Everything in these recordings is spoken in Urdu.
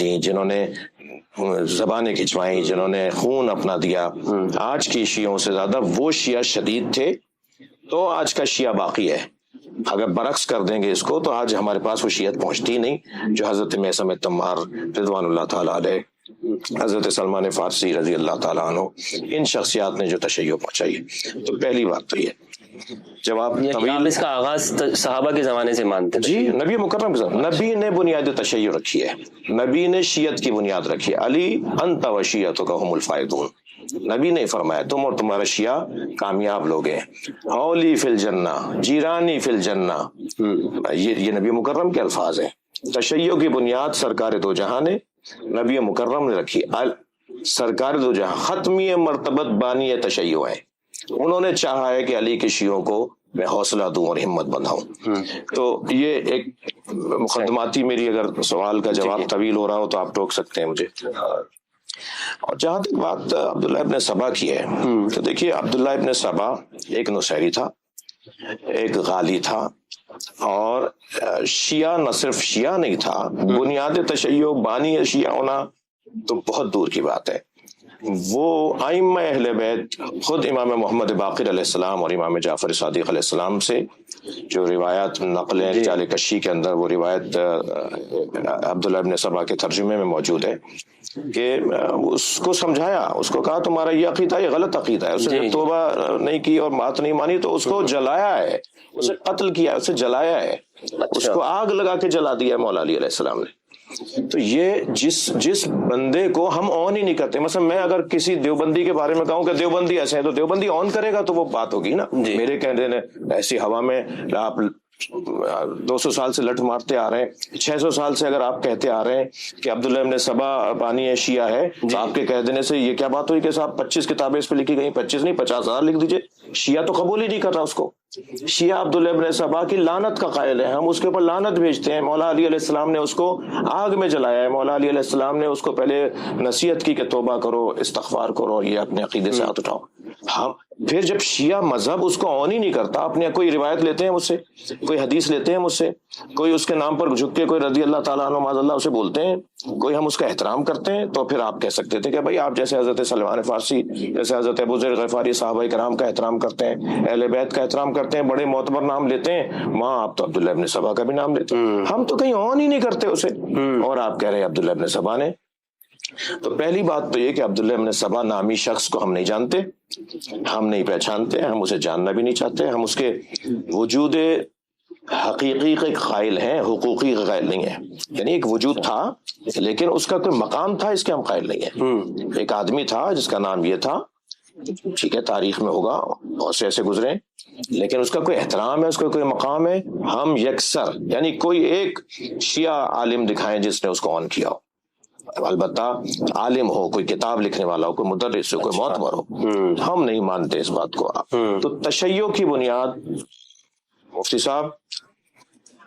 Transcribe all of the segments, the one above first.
دی، جنہوں نے زبانیں کھچوائیں، جنہوں نے خون اپنا دیا، آج کی شیعوں سے زیادہ وہ شیعہ شدید تھے، تو آج کا شیعہ باقی ہے۔ اگر برعکس کر دیں گے اس کو تو آج ہمارے پاس وہ شیعت پہنچتی نہیں جو حضرت میثم تمار رضوان اللہ تعالیٰ علیہ، حضرت سلمان فارسی رضی اللہ تعالیٰ عنہ، ان شخصیات نے جو تشیع پہنچائی ہے۔ تو پہلی بات تو یہ، جب آپ آپ اس کا آغاز صحابہ کے زمانے سے مانتے ہیں؟ جی، نبی مکرم کے زمانے، نبی نے بنیاد تشیع رکھی ہے، نبی نے شیعت کی بنیاد رکھی ہے۔ علی انت و شیعتک هم الفائزون، نبی نے فرمایا تم اور تمہارا شیعہ کامیاب لوگ ہیں۔ اولی فی الجنہ جیرانی فی الجنہ، یہ نبی مکرم کے الفاظ ہیں۔ تشیع کی بنیاد سرکار دو جہاں نے، نبی مکرم نے رکھی۔ سرکار دو جہاں ختمی مرتبت بانی تشیع ہیں، انہوں نے چاہا ہے کہ علی کے شیعوں کو میں حوصلہ دوں اور ہمت بندھاؤں۔ تو یہ ایک مقدماتی، میری اگر سوال کا جواب طویل ہو رہا ہو تو آپ ٹوک سکتے ہیں مجھے۔ اور جہاں تک بات عبداللہ ابن سبا کی ہے، تو دیکھیے عبداللہ ابن سبا ایک نصیری تھا، ایک غالی تھا، اور شیعہ نہ صرف شیعہ نہیں تھا، بنیاد تشیع بانی شیعہ ہونا تو بہت دور کی بات ہے۔ وہ ائمہ اہل بیت، خود امام محمد باقر علیہ السلام اور امام جعفر صادق علیہ السلام سے جو روایات نقلیں رجال کشی کے اندر، وہ روایت عبداللہ ابن سبا کے ترجمے میں موجود ہے کہ اس کو سمجھایا، اس کو کہا تمہارا یہ عقیدہ یہ غلط عقیدہ ہے۔ اس نے توبہ نہیں کی اور بات نہیں مانی تو اس کو جلایا ہے، اسے قتل کیا، اسے جلایا ہے، اس کو آگ لگا کے جلا دیا مولا علی علیہ السلام نے۔ تو یہ جس بندے کو ہم آن ہی نہیں کرتے، مثلا میں اگر کسی دیوبندی کے بارے میں کہوں کہ دیوبندی ایسے ہیں تو دیوبندی آن کرے گا تو وہ بات ہوگی نا۔ میرے کہنے نے ایسی ہوا میں آپ 200 سال سے لٹ مارتے آ رہے ہیں، 600 سال سے اگر آپ کہتے آ رہے ہیں کہ عبداللہ ابن سبا بانی شیعہ ہے، تو آپ کے کہہ دینے سے یہ کیا بات ہوئی کہ صاحب 25 کتابیں اس پہ لکھی گئی، 25 نہیں 50,000 لکھ دیجئے۔ شیعہ تو قبول ہی نہیں کر رہا اس کو، شیعہ عبداللہ ابن سبا کی لعنت کا قائل ہے، ہم اس کے اوپر لعنت بھیجتے ہیں۔ مولا علی علیہ السلام نے اس کو آگ میں جلایا ہے، مولا علی علیہ السلام نے اس کو پہلے نصیحت کی کہ توبہ کرو، استغفار کرو، یہ اپنے عقیدے سے ہاتھ اٹھاؤ۔ ہم پھر جب شیعہ مذہب اس کو آن ہی نہیں کرتا، اپنے کوئی روایت لیتے ہیں مجھ سے، کوئی حدیث لیتے ہیں مجھ سے، کوئی اس کے نام پر جھک کے کوئی رضی اللہ تعالیٰ عنہ معاذ اللہ اسے بولتے ہیں، کوئی ہم اس کا احترام کرتے ہیں، تو پھر آپ کہہ سکتے تھے کہ بھائی آپ جیسے حضرت سلمان فارسی، جیسے حضرت ابو ذر غفاری صحابہ کرام کا احترام کرتے ہیں، اہل بیت کا احترام کرتے ہیں، بڑے معتبر نام لیتے ہیں، وہاں آپ تو عبداللہ ابن سبا کا بھی نام لیتے ہیں، ہم تو کہیں آن ہی نہیں کرتے اسے، اور آپ کہہ رہے ہیں عبداللہ ابن سبا نے۔ تو پہلی بات تو یہ کہ عبداللہ ابن سبا نامی شخص کو ہم نہیں جانتے، ہم نہیں پہچانتے، ہم اسے جاننا بھی نہیں چاہتے، ہم اس کے وجود حقیقی کے قائل ہیں، حقوقی کے قائل نہیں ہیں۔ یعنی ایک وجود تھا لیکن اس کا کوئی مقام تھا اس کے ہم قائل نہیں ہیں۔ ایک آدمی تھا جس کا نام یہ تھا، ٹھیک ہے، تاریخ میں ہوگا بہت سے ایسے گزرے، لیکن اس کا کوئی احترام ہے، اس کا کوئی مقام ہے، ہم یکسر، یعنی کوئی ایک شیعہ عالم دکھائیں جس نے اس کو آن کیا ہو، البتہ عالم ہو، کوئی کتاب لکھنے والا ہو، کوئی مدرس ہو، کوئی معتبر ہو، ہم نہیں مانتے اس بات کو۔ تو تشیع کی بنیاد مفتی صاحب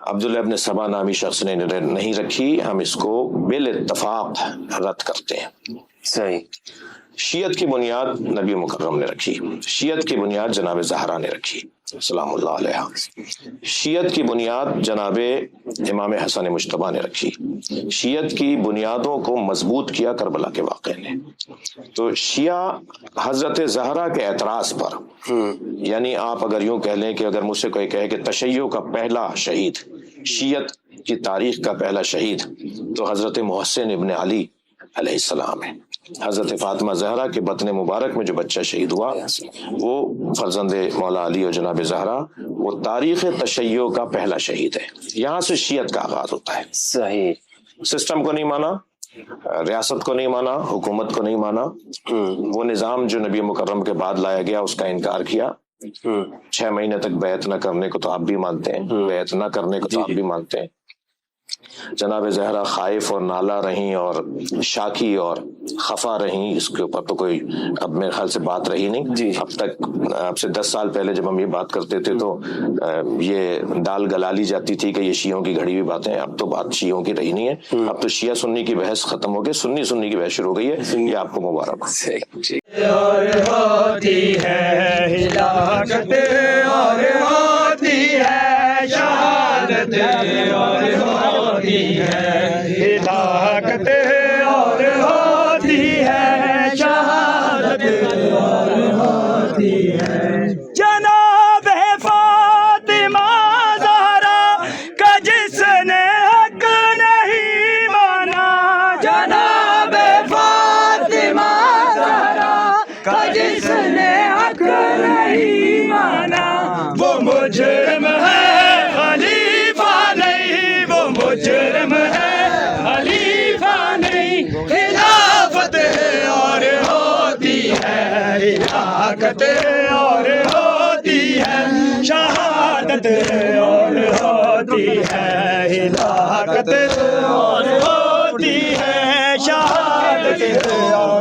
عبداللہ ابن سبا نامی شخص نے نہیں رکھی، ہم اس کو بالاتفاق رد کرتے ہیں۔ صحیح۔ شیعت کی بنیاد نبی مکرم نے رکھی، شیعت کی بنیاد جناب زہرا نے رکھی سلام اللہ علیہ، شیعت کی بنیاد جناب امام حسن مجتبیٰ نے رکھی، شیعت کی بنیادوں کو مضبوط کیا کربلا کے واقعے نے۔ تو شیعہ حضرت زہرا کے اعتراض پر، یعنی آپ اگر یوں کہہ لیں کہ اگر مجھ سے کوئی کہے کہ تشیع کا پہلا شہید، شیعت کی تاریخ کا پہلا شہید تو حضرت محسن ابن علی علیہ السلام ہے۔ حضرت فاطمہ زہرا کے بطن مبارک میں جو بچہ شہید ہوا وہ فرزند مولا علی اور جناب زہرا، وہ تاریخ تشیع کا پہلا شہید ہے۔ یہاں سے شیعت کا آغاز ہوتا ہے۔ صحیح۔ سسٹم کو نہیں مانا، ریاست کو نہیں مانا، حکومت کو نہیں مانا، وہ نظام جو نبی مکرم کے بعد لایا گیا اس کا انکار کیا۔ 6 مہینے تک بیعت نہ کرنے کو تو آپ بھی مانتے ہیں، بیعت نہ کرنے کو تو آپ بھی مانتے ہیں۔ جناب زہرا خائف اور نالا رہیں اور شاکی اور خفا رہیں، اس کے اوپر تو کوئی اب میرے خیال سے بات رہی نہیں۔ اب تک اب سے 10 سال پہلے جب ہم یہ بات کرتے تھے تو یہ دال گلا لی جاتی تھی کہ یہ شیعوں کی گھڑی ہوئی باتیں، اب تو بات شیعوں کی رہی نہیں ہے، اب تو شیعہ سنی کی بحث ختم ہو گئی، سنی کی بحث شروع ہو گئی ہے۔ یہ آپ کو مبارک ہلاکت ہلاکت اور ہوتی ہے شہادت اور ہوتی ہے ہلاکت اور ہوتی ہے شہادت اور